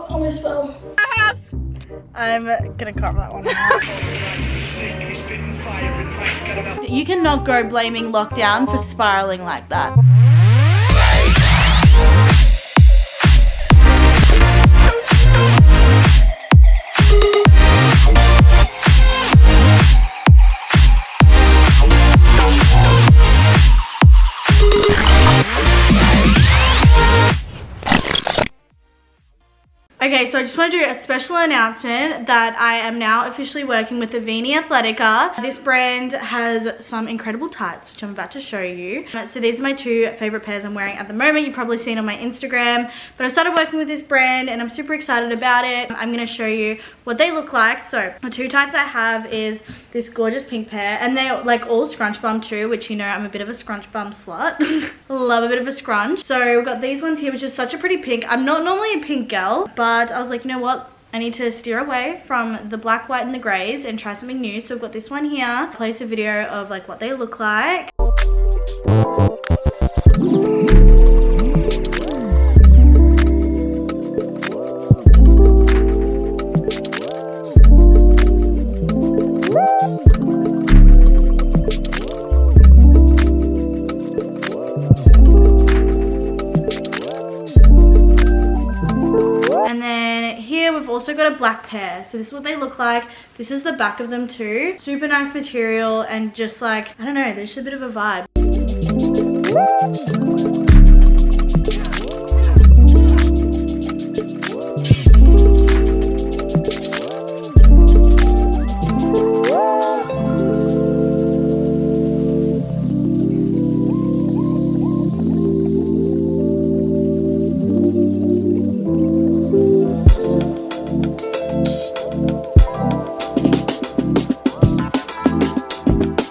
almost fell. I'm gonna cover that one now. You cannot go blaming lockdown for spiraling like that. Okay, so I just want to do a special announcement that I am now officially working with the Veni Athletica. This brand has some incredible tights, which I'm about to show you. So these are my two favorite pairs I'm wearing at the moment. You've probably seen on my Instagram, but I've started working with this brand and I'm super excited about it. I'm going to show you what they look like. So the two tights I have is this gorgeous pink pair, and they're like all scrunch bum too, which you know I'm a bit of a scrunch bum slut. Love a bit of a scrunch. So we've got these ones here, which is such a pretty pink. I'm not normally a pink girl, but I was like, you know what? I need to steer away from the black, white, and the grays and try something new. So I've got this one here. Place a video of like what they look like. We've also got a black pair, so this is what they look like. This is the back of them too. Super nice material and just like, I don't know, there's just a bit of a vibe.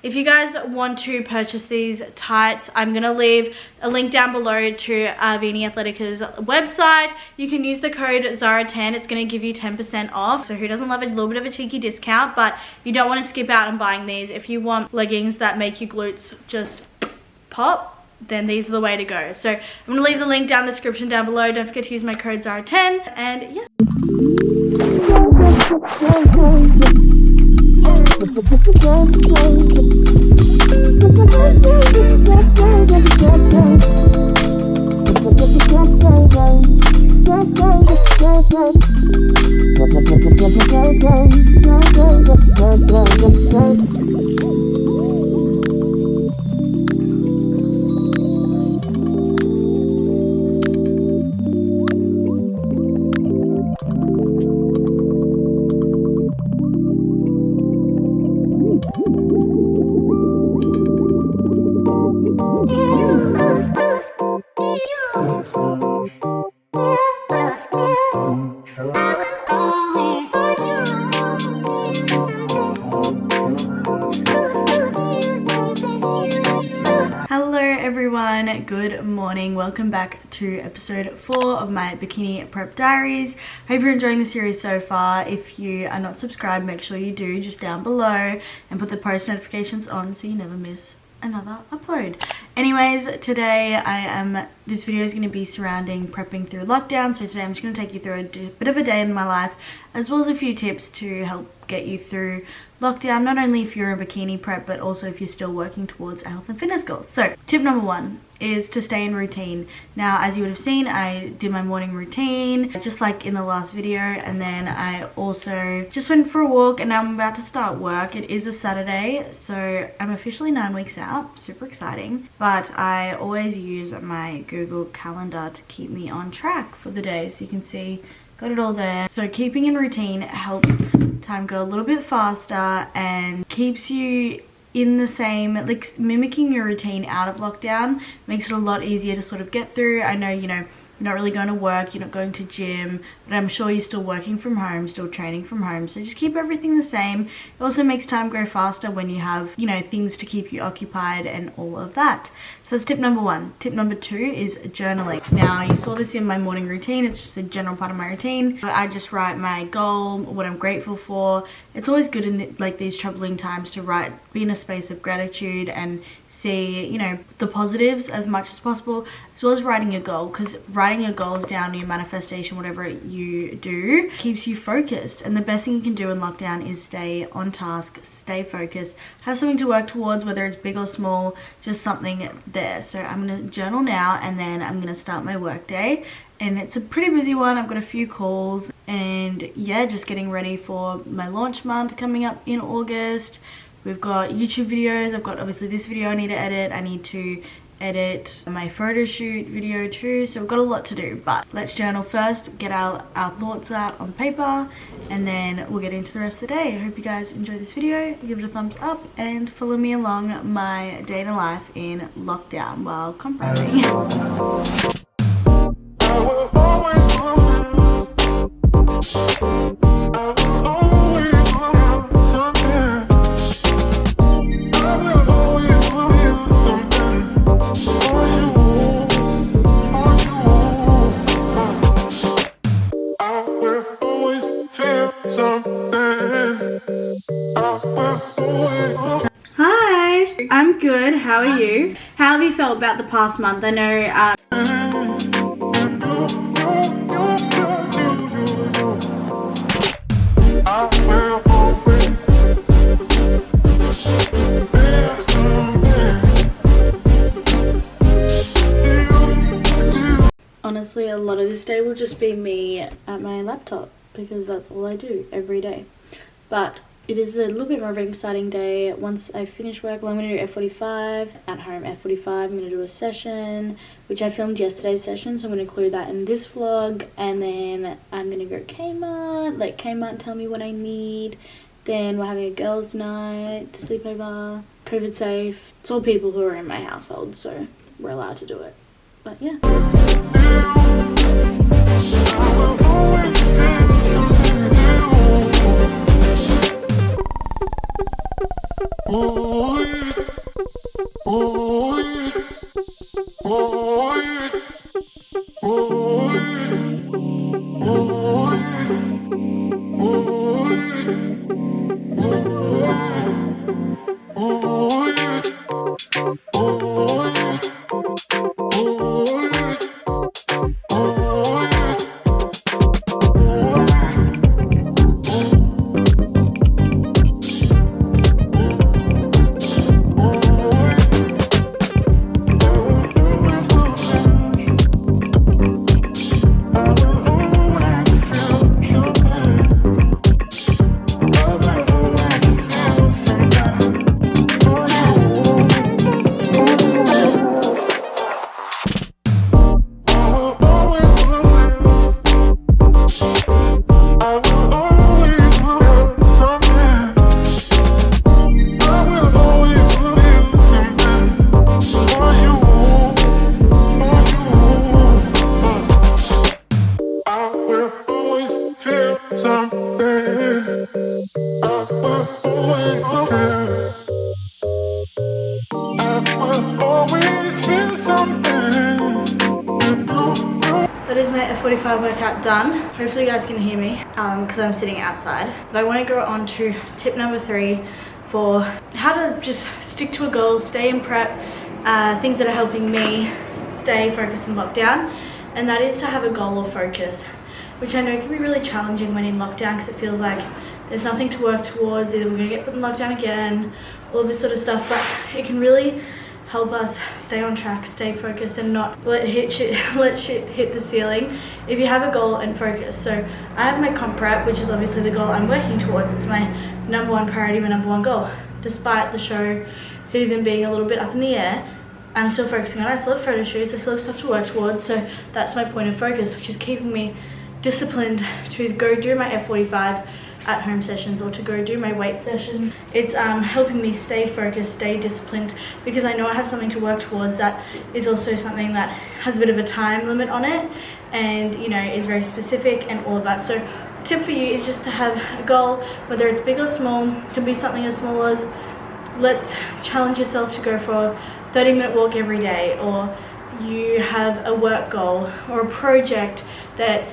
If you guys want to purchase these tights, I'm going to leave a link down below to Veni Athletica's website. You can use the code Zara10. It's going to give you 10% off. So who doesn't love a little bit of a cheeky discount? But you don't want to skip out on buying these. If you want leggings that make your glutes just pop, then these are the way to go. So I'm going to leave the link down in the description down below. Don't forget to use my code Zara10. And yeah. Everyone, good morning. Welcome back to episode 4 of my Bikini Prep Diaries. Hope you're enjoying the series so far. If you are not subscribed, make sure you do, just down below, and put the post notifications on so you never miss another upload. Anyways, today this video is going to be surrounding prepping through lockdown. So today I'm just going to take you through a bit of a day in my life, as well as a few tips to help get you through lockdown, not only if you're in bikini prep, but also if you're still working towards a health and fitness goals. So tip number 1 is to stay in routine. Now, as you would have seen, I did my morning routine just like in the last video, and then I also just went for a walk, and now I'm about to start work. It is a Saturday, so I'm officially 9 weeks out. Super exciting. But I always use my Google Calendar to keep me on track for the day, so you can see got it all there. So keeping in routine helps time go a little bit faster and keeps you in the same, like mimicking your routine out of lockdown makes it a lot easier to sort of get through. I know, you know, you're not really going to work, you're not going to gym, but I'm sure you're still working from home, still training from home. So just keep everything the same. It also makes time go faster when you have, you know, things to keep you occupied and all of that. So that's tip number 1. Tip number 2 is journaling. Now, you saw this in my morning routine. It's just a general part of my routine. I just write my goal, what I'm grateful for. It's always good in like these troubling times to write, be in a space of gratitude and see, you know, the positives as much as possible, as well as writing your goal, because writing your goals down, your manifestation, whatever you do, keeps you focused. And the best thing you can do in lockdown is stay on task, stay focused, have something to work towards, whether it's big or small, just something there. So I'm gonna journal now, and then I'm gonna start my work day. And it's a pretty busy one. I've got a few calls, and yeah, just getting ready for my launch month coming up in August. We've got YouTube videos. I've got obviously this video I need to edit. I need to edit my photo shoot video too. So we've got a lot to do, but let's journal first, get our thoughts out on paper, and then we'll get into the rest of the day. I hope you guys enjoy this video. Give it a thumbs up and follow me along my day in life in lockdown while compressing. Hi, I'm good. How are you? How have you felt about the past month? I know honestly, a lot of this day will just be me at my laptop, because that's all I do every day. But it is a little bit more of an exciting day. Once I finish work, well, I'm going to do F45, at home F45. I'm going to do a session, which I filmed yesterday's session, so I'm going to include that in this vlog. And then I'm going to go Kmart, let Kmart tell me what I need. Then we're having a girls' night, sleepover, COVID safe. It's all people who are in my household, so we're allowed to do it. But yeah. That is my F45 workout done. Hopefully you guys can hear me because I'm sitting outside. But I want to go on to tip number 3 for how to just stick to a goal, stay in prep, things that are helping me stay focused in lockdown. And that is to have a goal or focus, which I know can be really challenging when in lockdown, because it feels like there's nothing to work towards. Either we're going to get put in lockdown again, all this sort of stuff. But it can really help us stay on track, stay focused, and not let shit hit the ceiling if you have a goal and focus. So I have my comp prep, which is obviously the goal I'm working towards. It's my number one priority, my number one goal. Despite the show season being a little bit up in the air, I'm still focusing on it. I still have photo shoots, I still have stuff to work towards. So that's my point of focus, which is keeping me disciplined to go do my F45 at home sessions, or to go do my weight sessions. It's helping me stay focused, stay disciplined, because I know I have something to work towards that is also something that has a bit of a time limit on it, and you know, is very specific and all of that. So tip for you is just to have a goal, whether it's big or small. It can be something as small as, let's challenge yourself to go for a 30-minute walk every day, or you have a work goal or a project that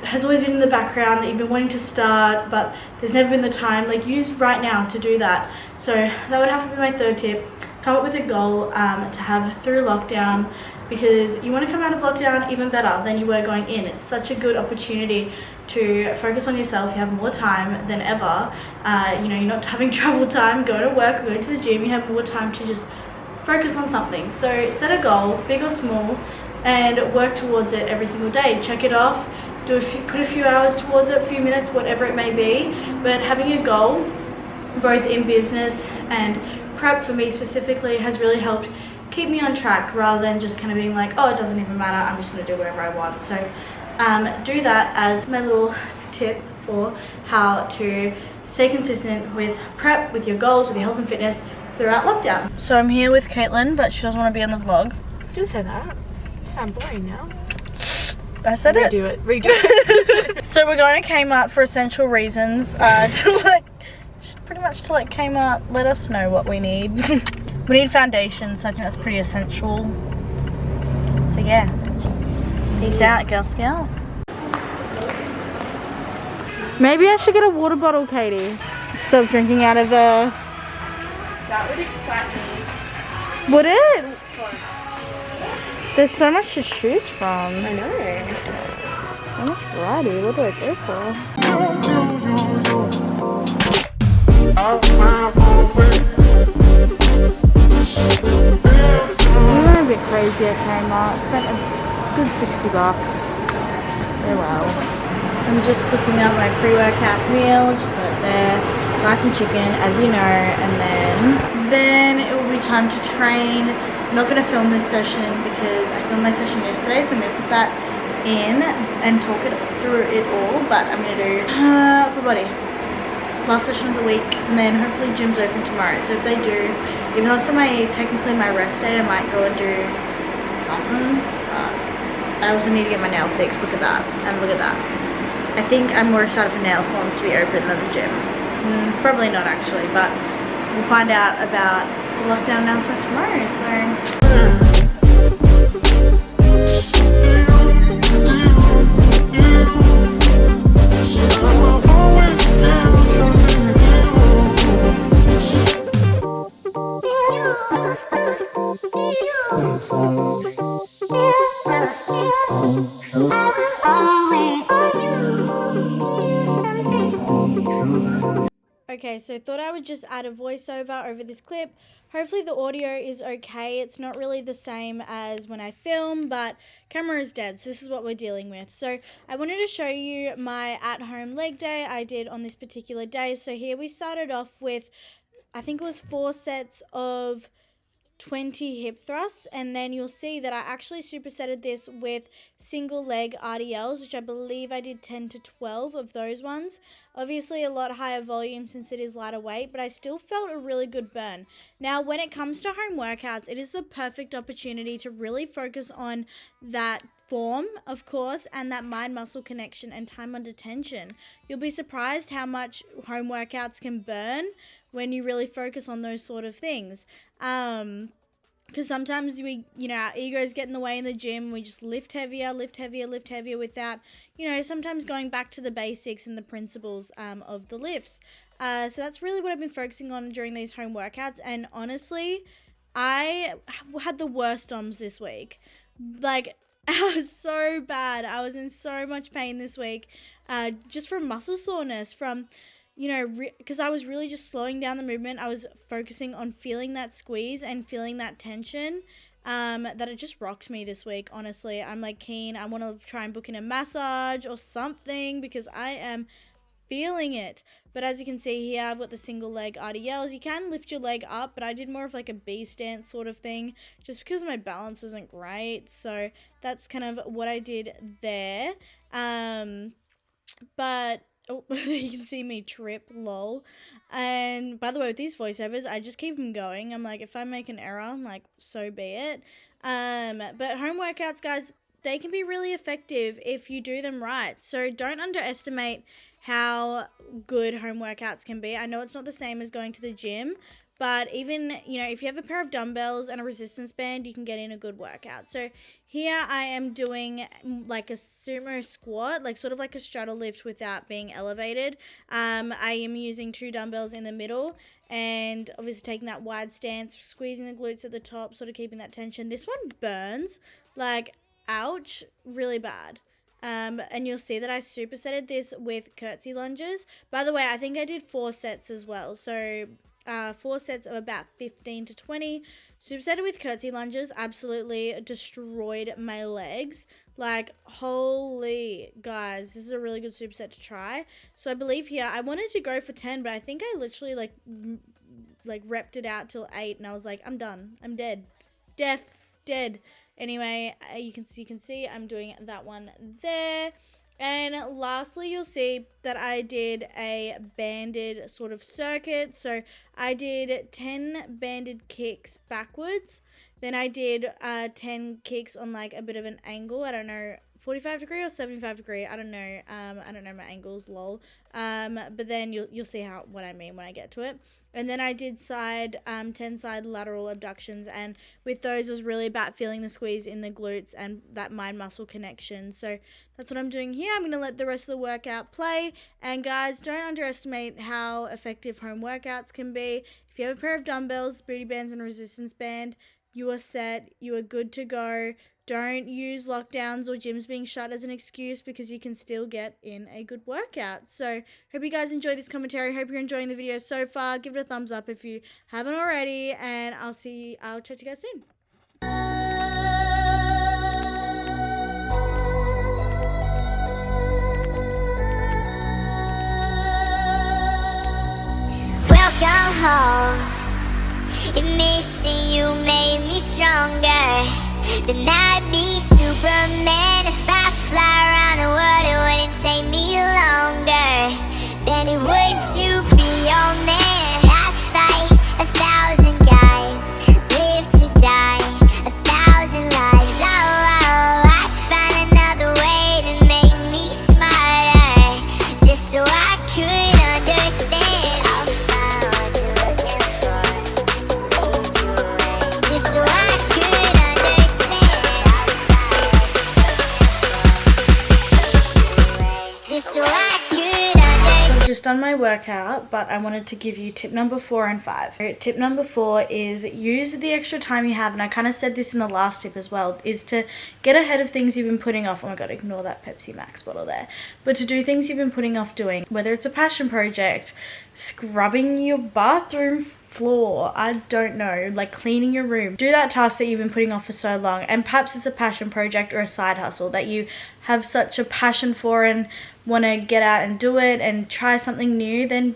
has always been in the background that you've been wanting to start, but there's never been the time. Like, use right now to do that. So that would have to be my third tip. come up with a goal to have through lockdown, because you want to come out of lockdown even better than you were going in. It's such a good opportunity to focus on yourself. You have more time than ever. You know, you're not having travel time, go to work, go to the gym. You have more time to just focus on something. So set a goal, big or small, and work towards it every single day. Check it off, put a few hours towards it, a few minutes, whatever it may be. But having a goal, both in business and prep for me specifically, has really helped keep me on track, rather than just kind of being like, oh, it doesn't even matter, I'm just going to do whatever I want. So do that as my little tip for how to stay consistent with prep, with your goals, with your health and fitness throughout lockdown. So I'm here with Caitlin, but she doesn't want to be on the vlog. Didn't say that. You sound boring now. I said it. Redo it. So we're going to Kmart for essential reasons, pretty much to let Kmart let us know what we need. We need foundation, so I think that's pretty essential. So yeah, peace out, Girl Scout. Maybe I should get a water bottle, Katie. Stop drinking out of a... That would excite me. Would it? There's so much to choose from. I know. So much variety. What do I go for? We went a bit crazy at Kmart. Spent a good $60. Oh well. I'm just cooking up my pre-workout meal. Just got it there. Rice and chicken, as you know, and then it will be time to train. I'm not going to film this session because I filmed my session yesterday, so I'm going to put that in and talk it through it all. But I'm going to do upper body, last session of the week, and then hopefully gym's open tomorrow. So if they do, even though it's on technically my rest day, I might go and do something. I also need to get my nail fixed. Look at that, and look at that. I think I'm more excited for nail salons to be open than the gym. Probably not actually, but we'll find out about the lockdown announcement tomorrow, so... Okay, so thought I would just add a voiceover over this clip. Hopefully the audio is okay. It's not really the same as when I film, but camera is dead, so this is what we're dealing with. So I wanted to show you my at-home leg day I did on this particular day. So here we started off with, I think it was 4 sets of 20 hip thrusts, and then you'll see that I actually supersetted this with single leg RDLs, which I believe I did 10 to 12 of those ones. Obviously a lot higher volume since it is lighter weight, but I still felt a really good burn. Now when it comes to home workouts, it is the perfect opportunity to really focus on that form, of course, and that mind-muscle connection and time under tension. You'll be surprised how much home workouts can burn when you really focus on those sort of things. Because sometimes our egos get in the way in the gym. We just lift heavier without, sometimes going back to the basics and the principles of the lifts. So that's really what I've been focusing on during these home workouts. And honestly, I had the worst DOMs this week. Like, I was so bad. I was in so much pain this week, just from muscle soreness, from... because I was really just slowing down the movement. I was focusing on feeling that squeeze and feeling that tension, that it just rocked me this week, honestly. I'm like keen. I want to try and book in a massage or something because I am feeling it. But as you can see here, I've got the single leg RDLs. You can lift your leg up, but I did more of like a B stance sort of thing just because my balance isn't great. So that's kind of what I did there. But... oh, you can see me trip, lol. And by the way, with these voiceovers, I just keep them going. I'm like, if I make an error, I'm like, so be it. But home workouts, guys, they can be really effective if you do them right. So don't underestimate how good home workouts can be. I know it's not the same as going to the gym, But even, you know, if you have a pair of dumbbells and a resistance band, you can get in a good workout. So here I am doing like a sumo squat, like sort of like a straddle lift without being elevated. I am using 2 dumbbells in the middle and obviously taking that wide stance, squeezing the glutes at the top, sort of keeping that tension. This one burns, like, ouch, really bad. And you'll see that I supersetted this with curtsy lunges. By the way, I think I did 4 sets as well. So 4 sets of about 15 to 20. Supersetted with curtsy lunges, absolutely destroyed my legs. Like, holy guys, this is a really good superset to try. So I believe here, I wanted to go for 10, but I think I literally like repped it out till 8, and I was like, I'm done. I'm dead. Dead. Anyway, you can see I'm doing that one there. And lastly, you'll see that I did a banded sort of circuit. So I did 10 banded kicks backwards. Then I did 10 kicks on like a bit of an angle. I don't know, 45 degree or 75 degree. I don't know. I don't know my angles, lol. But then you'll see what I mean when I get to it. And then I did 10 side lateral abductions, and with those it was really about feeling the squeeze in the glutes and that mind muscle connection. So that's what I'm doing here. I'm going to let the rest of the workout play. And guys, don't underestimate how effective home workouts can be. If you have a pair of dumbbells, booty bands, and a resistance band, you are set. You are good to go. Don't use lockdowns or gyms being shut as an excuse, because you can still get in a good workout. So hope you guys enjoyed this commentary. Hope you're enjoying the video so far. Give it a thumbs up if you haven't already, and I'll chat to you guys soon. Welcome home. If missing you made me stronger, then I'd be Superman. If I fly around the world, it wouldn't take me longer than it would to be your man. I'd fight 1,000 guys, live to die 1,000 lives. Oh, I'd find another way to make me smarter, just so I could understand. I'll find what you're looking for, just so I could understand. Just so I could understand. I've just done my workout, but I wanted to give you tip number 4 and 5. So tip number 4 is use the extra time you have, and I kind of said this in the last tip as well, is to get ahead of things you've been putting off. Oh my god, ignore that Pepsi Max bottle there. But to do things you've been putting off doing, whether it's a passion project, scrubbing your bathroom floor, I don't know, like cleaning your room. Do that task that you've been putting off for so long, and perhaps it's a passion project or a side hustle that you have such a passion for and want to get out and do it and try something new. Then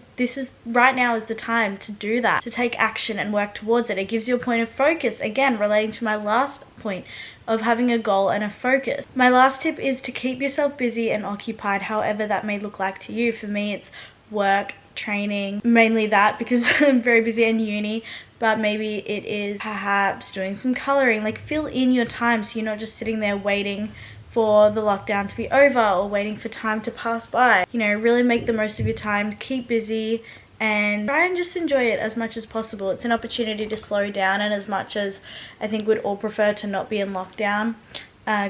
right now is the time to do that, to take action and work towards it. It gives you a point of focus, again relating to my last point of having a goal and a focus. My last tip is to keep yourself busy and occupied, however that may look like to you. For me, it's work, training, mainly that, because I'm very busy in uni, but maybe it is perhaps doing some coloring. Like, fill in your time so you're not just sitting there waiting for the lockdown to be over or waiting for time to pass by. You know, really make the most of your time, keep busy, and try and just enjoy it as much as possible. It's an opportunity to slow down, and as much as I think we'd all prefer to not be in lockdown,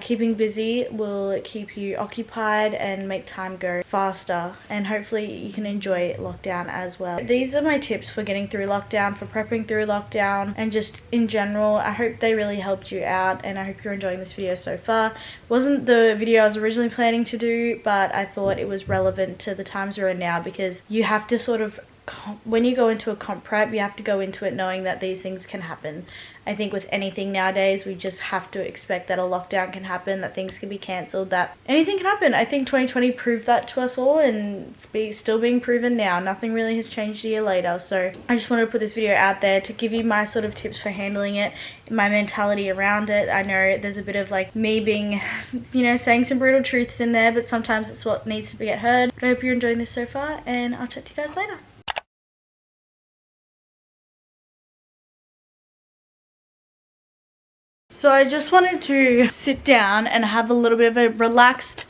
keeping busy will keep you occupied and make time go faster, and hopefully you can enjoy lockdown as well. These are my tips for getting through lockdown, for prepping through lockdown, and just in general. I hope they really helped you out, and I hope you're enjoying this video so far. Wasn't the video I was originally planning to do, but I thought it was relevant to the times we're in now, because you have to sort of, when you go into a comp prep, you have to go into it knowing that these things can happen. I think with anything nowadays, we just have to expect that a lockdown can happen, that things can be cancelled, that anything can happen. I think 2020 proved that to us all, and it's still being proven now. Nothing really has changed a year later. So I just wanted to put this video out there to give you my sort of tips for handling it, my mentality around it. I know there's a bit of like me being, you know, saying some brutal truths in there, but sometimes it's what needs to be heard. But I hope you're enjoying this so far, and I'll chat to you guys later. So I just wanted to sit down and have a little bit of a relaxed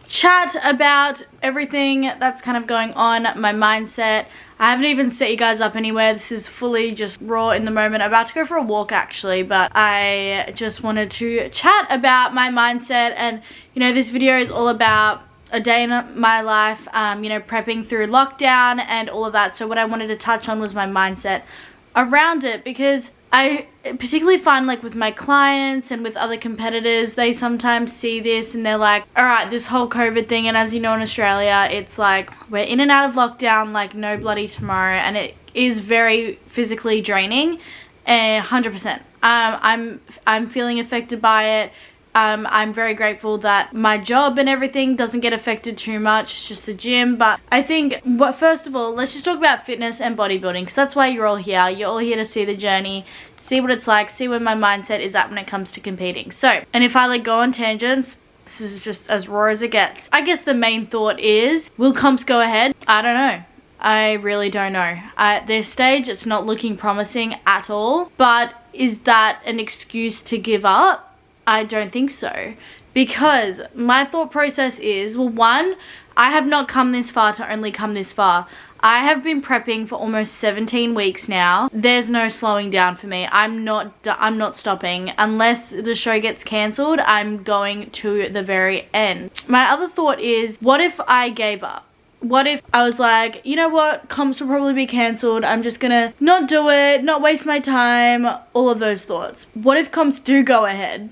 chat about everything that's kind of going on, my mindset. I haven't even set you guys up anywhere. This is fully just raw in the moment. I'm about to go for a walk actually, but I just wanted to chat about my mindset. And you know, this video is all about a day in my life, you know, prepping through lockdown and all of that. So what I wanted to touch on was my mindset around it, because I particularly find, like, with my clients and with other competitors, they sometimes see this and they're like, all right, this whole COVID thing, and as you know, in Australia, it's like we're in and out of lockdown like no bloody tomorrow, and it is very physically draining, 100%. I'm feeling affected by it. I'm very grateful that my job and everything doesn't get affected too much. It's just the gym. But I think, first of all, let's just talk about fitness and bodybuilding, because that's why you're all here. You're all here to see the journey, see what it's like, see where my mindset is at when it comes to competing. So, and if I like go on tangents, this is just as raw as it gets. I guess the main thought is, will comps go ahead? I don't know. I really don't know. At this stage, it's not looking promising at all. But is that an excuse to give up? I don't think so, because my thought process is, well, one, I have not come this far to only come this far. I have been prepping for almost 17 weeks now. There's no slowing down for me. I'm not stopping. Unless the show gets cancelled, I'm going to the very end. My other thought is, what if I gave up? What if I was like, you know what, comps will probably be cancelled, I'm just gonna not do it, not waste my time, all of those thoughts. What if comps do go ahead?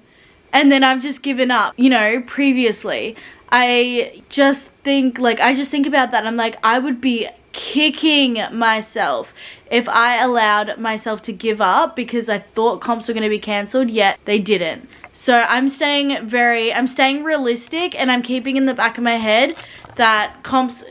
And then I've just given up, you know, previously. I just think about that. And I'm like, I would be kicking myself if I allowed myself to give up because I thought comps were going to be cancelled, yet they didn't. So I'm staying realistic, and I'm keeping in the back of my head that comps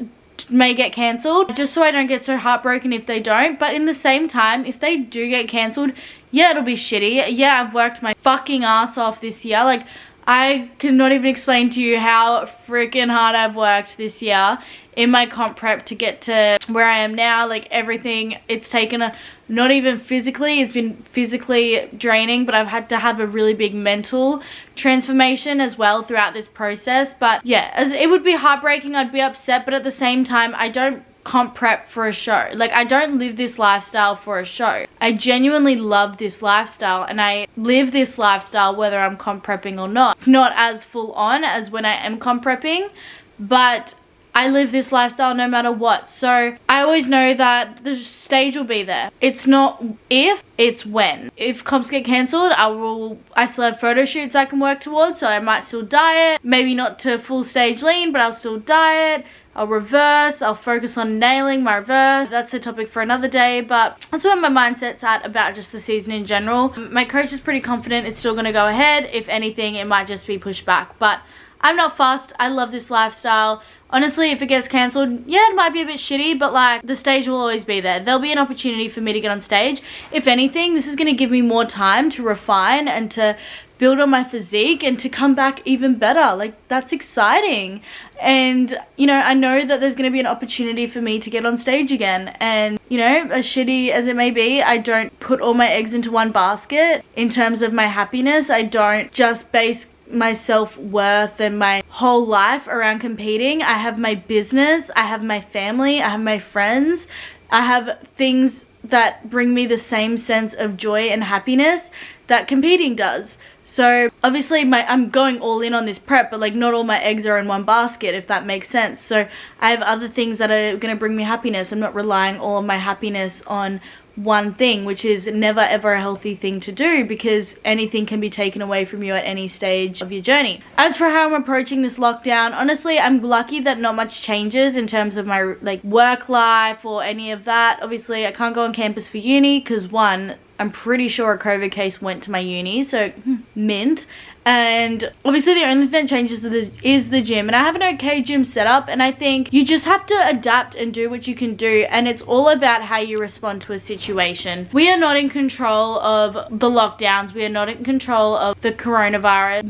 may get cancelled, just so I don't get so heartbroken if they don't. But in the same time, if they do get cancelled, yeah, it'll be shitty. Yeah, I've worked my fucking ass off this year. Like, I cannot even explain to you how freaking hard I've worked this year in my comp prep to get to where I am now. Like, everything, it's taken not even physically, it's been physically draining, but I've had to have a really big mental transformation as well throughout this process. But yeah, as it would be heartbreaking, I'd be upset, but at the same time, I don't comp prep for a show. Like, I don't live this lifestyle for a show. I genuinely love this lifestyle, and I live this lifestyle whether I'm comp prepping or not. It's not as full on as when I am comp prepping, but I live this lifestyle no matter what. So I always know that the stage will be there. It's not if, it's when. If comps get cancelled, I still have photo shoots I can work towards, so I might still diet. Maybe not to full stage lean, but I'll still diet. I'll reverse, I'll focus on nailing my reverse. That's the topic for another day, but that's where my mindset's at about just the season in general. My coach is pretty confident it's still gonna go ahead. If anything, it might just be pushed back, but I'm not fussed. I love this lifestyle. Honestly, if it gets cancelled, yeah, it might be a bit shitty, but like, the stage will always be there. There'll be an opportunity for me to get on stage. If anything, this is gonna give me more time to refine and to build on my physique and to come back even better. Like, that's exciting. And you know, I know that there's going to be an opportunity for me to get on stage again, and you know, as shitty as it may be, I don't put all my eggs into one basket in terms of my happiness. I don't just base my self-worth and my whole life around competing. I have my business, I have my family, I have my friends, I have things that bring me the same sense of joy and happiness that competing does. So obviously I'm going all in on this prep, but like, not all my eggs are in one basket, if that makes sense. So I have other things that are going to bring me happiness. I'm not relying all of my happiness on one thing, which is never ever a healthy thing to do, because anything can be taken away from you at any stage of your journey. As for how I'm approaching this lockdown, honestly, I'm lucky that not much changes in terms of my like work life or any of that. Obviously, I can't go on campus for uni because one, I'm pretty sure a COVID case went to my uni, so mint. And obviously the only thing that changes is the gym, and I have an okay gym setup, and I think you just have to adapt and do what you can do, and it's all about how you respond to a situation. We are not in control of the lockdowns, we are not in control of the coronavirus.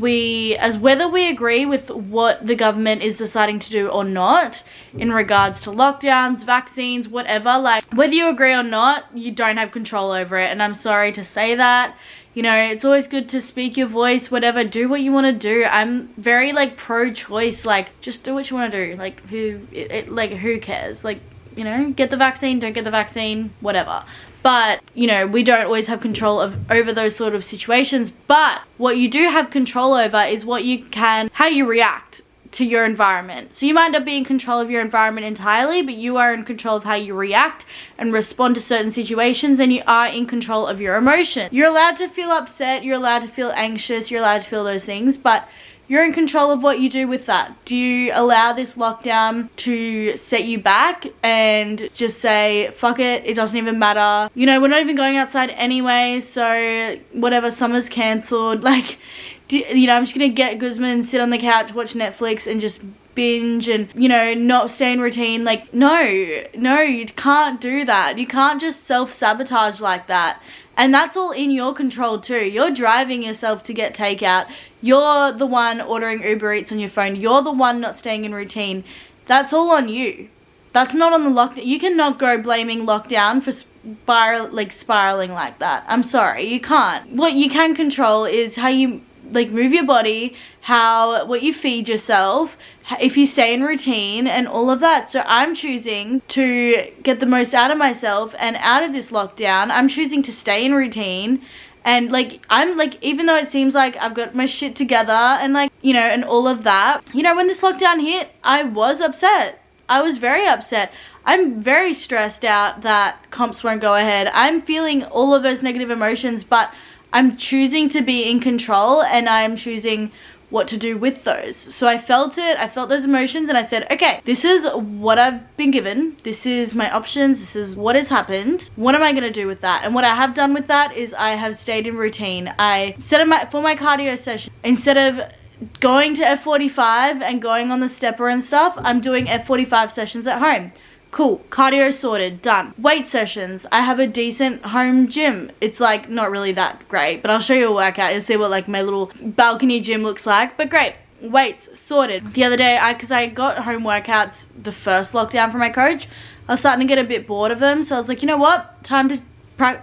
Whether we agree with what the government is deciding to do or not in regards to lockdowns, vaccines, whatever, like whether you agree or not, you don't have control over it, and I'm sorry to say that. You know, it's always good to speak your voice, whatever, do what you want to do. I'm very like pro-choice, like just do what you want to do. Like who cares? Like, you know, get the vaccine, don't get the vaccine, whatever. But, you know, we don't always have control over those sort of situations. But what you do have control over is how you react to your environment. So you might not be in control of your environment entirely, but you are in control of how you react and respond to certain situations, and you are in control of your emotion. You're allowed to feel upset, you're allowed to feel anxious, you're allowed to feel those things, but you're in control of what you do with that. Do you allow this lockdown to set you back and just say, fuck it, it doesn't even matter. You know, we're not even going outside anyway, so whatever, summer's cancelled. Like, you know, I'm just gonna get Guzman, sit on the couch, watch Netflix and just binge and, you know, not stay in routine. Like, no, you can't do that. You can't just self-sabotage like that. And that's all in your control too. You're driving yourself to get takeout. You're the one ordering Uber Eats on your phone. You're the one not staying in routine. That's all on you. That's not on the lockdown. You cannot go blaming lockdown for spiraling like that. I'm sorry, you can't. What you can control is how you like move your body, what you feed yourself, if you stay in routine and all of that. So I'm choosing to get the most out of myself and out of this lockdown. I'm choosing to stay in routine. And like, I'm like, even though it seems like I've got my shit together and like, you know, and all of that, you know, when this lockdown hit, I was upset. I was very upset. I'm very stressed out that comps won't go ahead. I'm feeling all of those negative emotions, but I'm choosing to be in control and I'm choosing what to do with those. So I felt it, I felt those emotions, and I said, okay, this is what I've been given, this is my options, this is what has happened, what am I going to do with that? And what I have done with that is I have stayed in routine. I set for my cardio session, instead of going to F45 and going on the stepper and stuff, I'm doing F45 sessions at home. Cool, cardio sorted, done. Weight sessions, I have a decent home gym. It's like not really that great, but I'll show you a workout. You'll see what like my little balcony gym looks like, but great. Weights sorted. The other day, because I got home workouts the first lockdown from my coach, I was starting to get a bit bored of them, so I was like, you know what, time to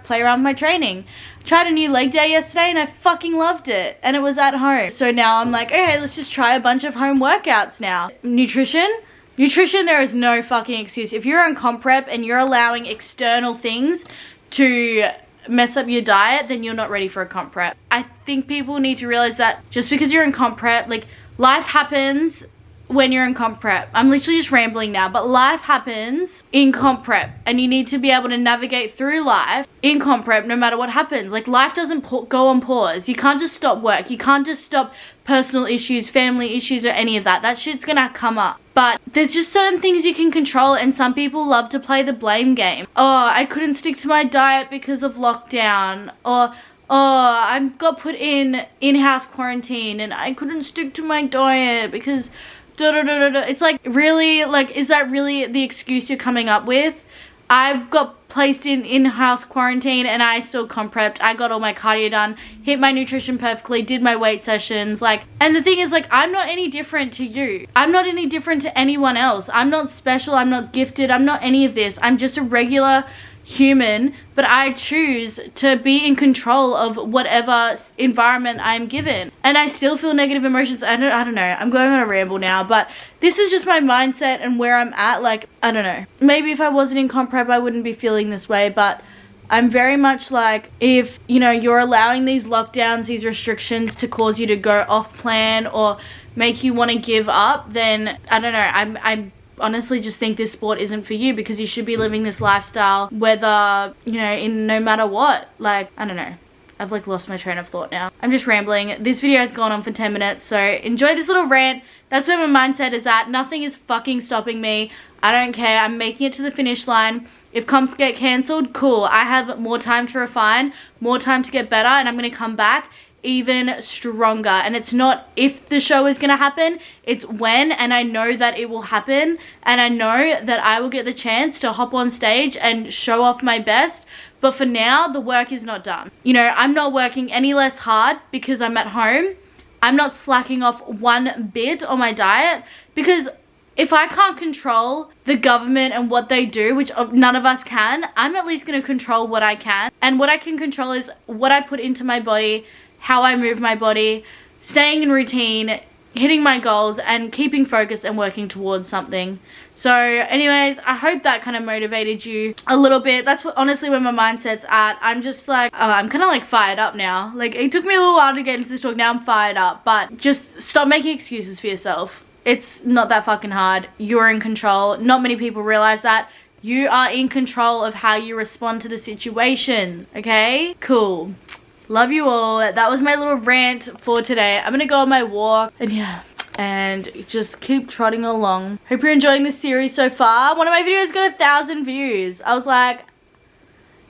play around with my training. I tried a new leg day yesterday and I fucking loved it, and it was at home. So now I'm like, okay, let's just try a bunch of home workouts now. Nutrition, there is no fucking excuse. If you're on comp prep and you're allowing external things to mess up your diet, then you're not ready for a comp prep. I think people need to realize that just because you're in comp prep, like, life happens when you're in comp prep. I'm literally just rambling now, but life happens in comp prep and you need to be able to navigate through life in comp prep no matter what happens. Like, life doesn't go on pause. You can't just stop work. You can't just stop personal issues, family issues, or any of that. That shit's gonna come up. But there's just certain things you can control, and some people love to play the blame game. Oh, I couldn't stick to my diet because of lockdown. Or, oh, I got put in in-house quarantine and I couldn't stick to my diet because It's like, really, like, is that really the excuse you're coming up with? I got placed in in-house quarantine and I still comp prepped. I got all my cardio done, hit my nutrition perfectly, did my weight sessions, like, and the thing is, like, I'm not any different to you. I'm not any different to anyone else. I'm not special, I'm not gifted, I'm not any of this. I'm just a regular human, but I choose to be in control of whatever environment I'm given. And I still feel negative emotions. I don't know. I'm going on a ramble now, but this is just my mindset and where I'm at. Like, I don't know. Maybe if I wasn't in comp prep, I wouldn't be feeling this way, but I'm very much like, if, you know, you're allowing these lockdowns, these restrictions to cause you to go off plan or make you want to give up, then I don't know. I'm honestly just think this sport isn't for you, because you should be living this lifestyle whether, you know, in no matter what. Like, I don't know. I've like lost my train of thought now. I'm just rambling. This video has gone on for 10 minutes, so enjoy this little rant. That's where my mindset is at. Nothing is fucking stopping me. I don't care. I'm making it to the finish line. If comps get cancelled, cool. I have more time to refine, more time to get better, and I'm going to come back even stronger. And it's not if the show is gonna happen, it's when, and I know that it will happen, and I know that I will get the chance to hop on stage and show off my best. But for now, the work is not done. You know, I'm not working any less hard because I'm at home. I'm not slacking off one bit on my diet, because if I can't control the government and what they do, which none of us can, I'm at least going to control what I can. And what I can control is what I put into my body, how I move my body, staying in routine, hitting my goals, and keeping focused and working towards something. So anyways, I hope that kind of motivated you a little bit. That's what honestly where my mindset's at. I'm just like, I'm kind of like fired up now. Like, it took me a little while to get into this talk. Now I'm fired up. But just stop making excuses for yourself. It's not that fucking hard. You're in control. Not many people realize that. You are in control of how you respond to the situations. Okay? Cool. Love you all. That was my little rant for today. I'm gonna go on my walk and yeah, and just keep trotting along. Hope you're enjoying this series so far. One of my videos got 1,000 views. I was like,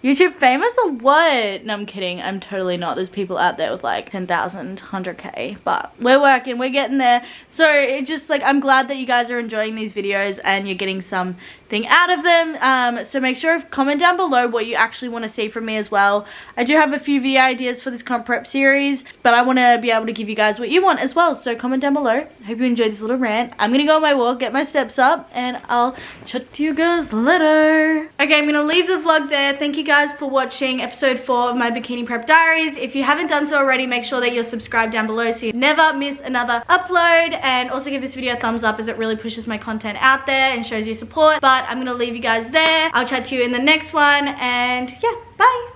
YouTube famous or what? No, I'm kidding. I'm totally not. There's people out there with like 10,000, 100K, but we're working, we're getting there. So it just like, I'm glad that you guys are enjoying these videos and you're getting something out of them. So make sure to comment down below what you actually want to see from me as well. I do have a few video ideas for this comp prep series, but I want to be able to give you guys what you want as well. So comment down below. Hope you enjoyed this little rant. I'm gonna go on my walk, get my steps up, and I'll chat to you guys later. Okay, I'm gonna leave the vlog there. Thank you guys for watching episode 4 of my Bikini Prep Diaries. If you haven't done so already, make sure that you're subscribed down below so you never miss another upload, and also give this video a thumbs up as it really pushes my content out there and shows your support. But I'm gonna leave you guys there. I'll chat to you in the next one, and yeah, bye.